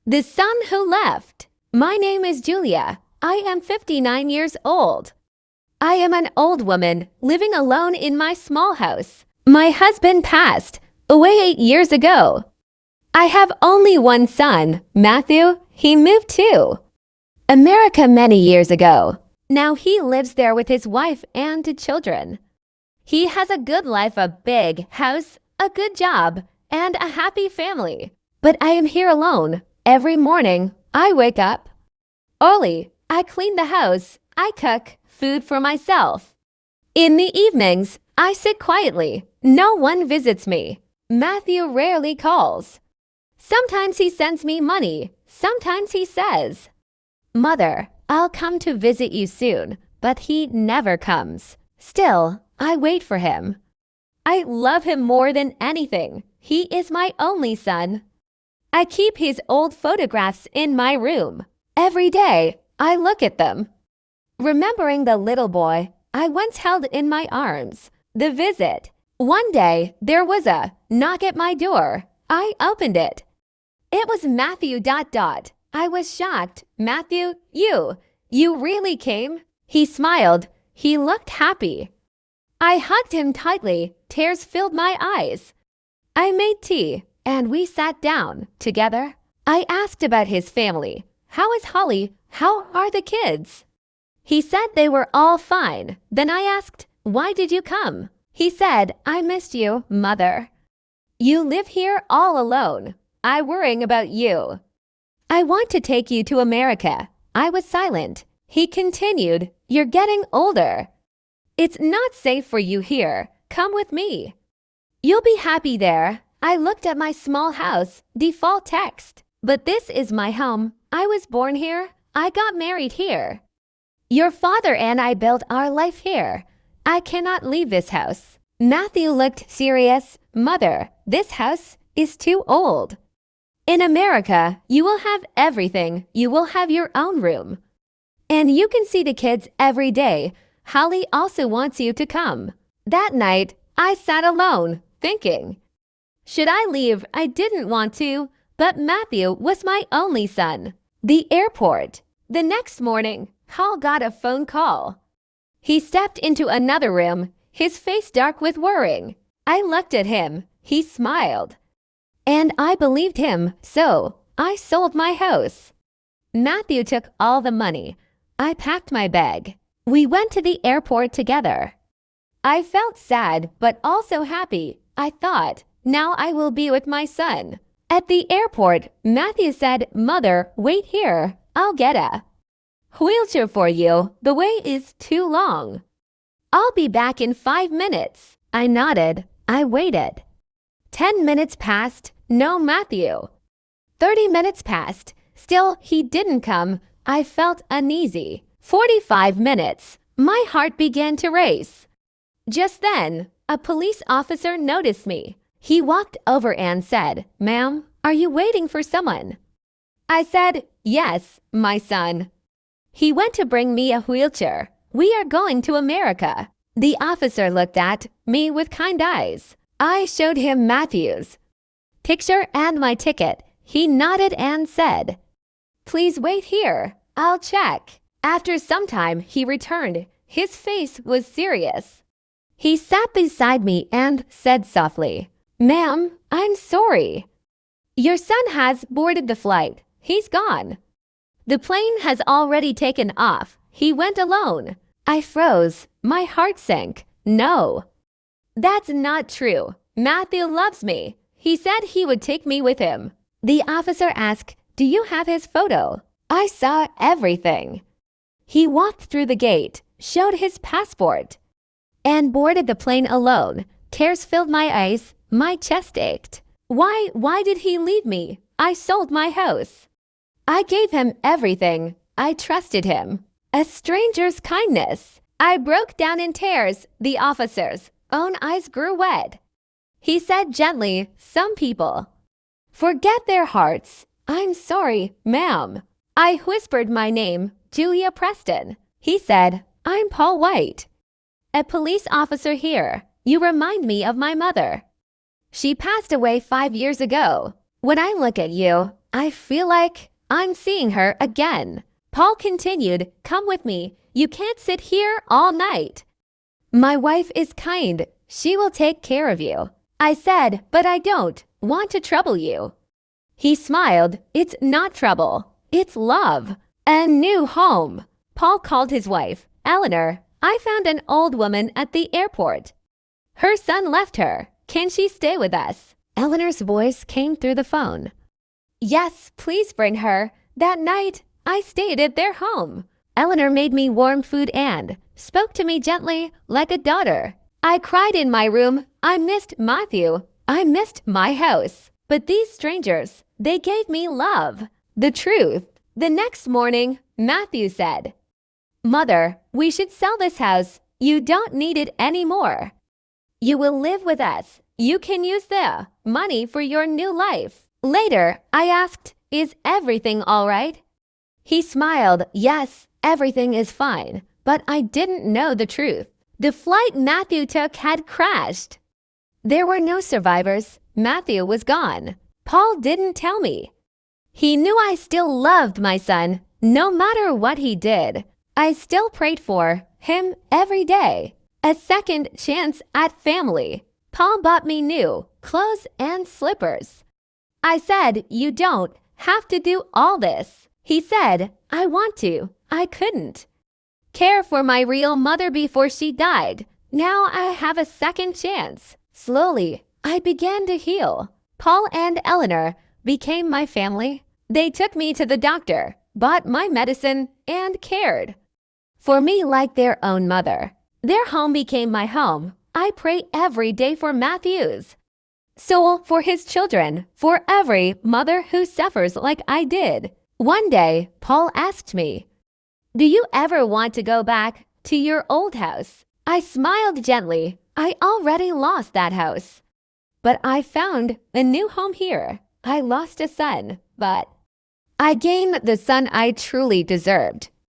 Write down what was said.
The Son Who Left. My name is Julia. I am 59 years old. I am an old woman living alone in my small house. My husband passed away 8 years ago. I have only one son, Matthew. He moved to America many years ago. Now he lives there with his wife and 2 children. He has a good life, a big house, a good job, and a happy family. But I am here alone. Every morning, I wake up early. I clean the house. I cook food for myself. In the evenings, I sit quietly. No one visits me. Matthew rarely calls. Sometimes he sends me money. Sometimes he says, "Mother, I'll come to visit you soon," but he never comes. Still, I wait for him. I love him more than anything. He is my only son. I keep his old photographs in my room. Every day, I look at them, remembering the little boy I once held in my arms. The visit. One day, there was a knock at my door. I opened it. It was Matthew ... I was shocked. "Matthew, you really came?" He smiled. He looked happy. I hugged him tightly. Tears filled my eyes. I made tea, and we sat down together. I asked about his family. "How is Holly? How are the kids?" He said they were all fine. Then I asked, "Why did you come?" He said, "I missed you, Mother. You live here all alone. I worrying about you. I want to take you to America." I was silent. He continued, "You're getting older. It's not safe for you here. Come with me. You'll be happy there." I looked at my small house. Default text. "But this is my home. I was born here. I got married here. Your father and I built our life here. I cannot leave this house." Matthew looked serious. "Mother, this house is too old. In America, you will have everything. You will have your own room. And you can see the kids every day. Holly also wants you to come." That night, I sat alone, thinking, should I leave? I didn't want to, but Matthew was my only son. The airport. The next morning, Hal got a phone call. He stepped into another room, his face dark with worrying. I looked at him. He smiled. And I believed him, so I sold my house. Matthew took all the money. I packed my bag. We went to the airport together. I felt sad, but also happy. I thought, now I will be with my son. At the airport, Matthew said, "Mother, wait here. I'll get a wheelchair for you. The wait is too long. I'll be back in 5 minutes." I nodded. I waited. 10 minutes passed. No Matthew. 30 minutes passed. Still, he didn't come. I felt uneasy. 45 minutes. My heart began to race. Just then, a police officer noticed me. He walked over and said, "Ma'am, are you waiting for someone?" I said, "Yes, my son. He went to bring me a wheelchair. We are going to America." The officer looked at me with kind eyes. I showed him Matthew's picture and my ticket. He nodded and said, "Please wait here. I'll check." After some time, he returned. His face was serious. He sat beside me and said softly, "Ma'am, I'm sorry. Your son has boarded the flight. He's gone. The plane has already taken off. He went alone." I froze. My heart sank. No. That's not true. Matthew loves me. He said he would take me with him. The officer asked, "Do you have his photo?" I saw everything. He walked through the gate, showed his passport, and boarded the plane alone. Tears filled my eyes. My chest ached. Why did he leave me? I sold my house. I gave him everything. I trusted him. A stranger's kindness. I broke down in tears. The officer's own eyes grew wet. He said gently, "Some people forget their hearts." "I'm sorry, ma'am." I whispered my name, Julia Preston. He said, "I'm Paul White, a police officer here. You remind me of my mother. She passed away 5 years ago. When I look at you, I feel like I'm seeing her again. Paul continued, "Come with me. You can't sit here all night. My wife is kind. She will take care of you." I said, "But I don't want to trouble you." He smiled. "It's not trouble. It's love. A new home." Paul called his wife. "Eleanor, I found an old woman at the airport. Her son left her. Can she stay with us?" Eleanor's voice came through the phone. "Yes, please bring her. That night, I stayed at their home." Eleanor made me warm food and spoke to me gently like a daughter. I cried in my room. I missed Matthew. I missed my house. But these strangers, they gave me love. The truth. The next morning, Matthew said, "Mother, we should sell this house. You don't need it anymore. You will live with us. You can use the money for your new life." Later, I asked, "Is everything all right?" He smiled. "Yes, everything is fine." But I didn't know the truth. The flight Matthew took had crashed. There were no survivors. Matthew was gone. Paul didn't tell me. He knew I still loved my son, no matter what he did. I still prayed for him every day. A second chance at family. Paul bought me new clothes and slippers. I said, "You don't have to do all this." He said, "I want to. I couldn't care for my real mother before she died. Now I have a second chance." Slowly, I began to heal. Paul and Eleanor became my family. They took me to the doctor, bought my medicine, and cared for me like their own mother. Their home became my home. I pray every day for Matthew's soul, for his children, for every mother who suffers like I did. One day, Paul asked me, "Do you ever want to go back to your old house?" I smiled gently. I already lost that house, but I found a new home here. I lost a son, but I gained the son I truly deserved.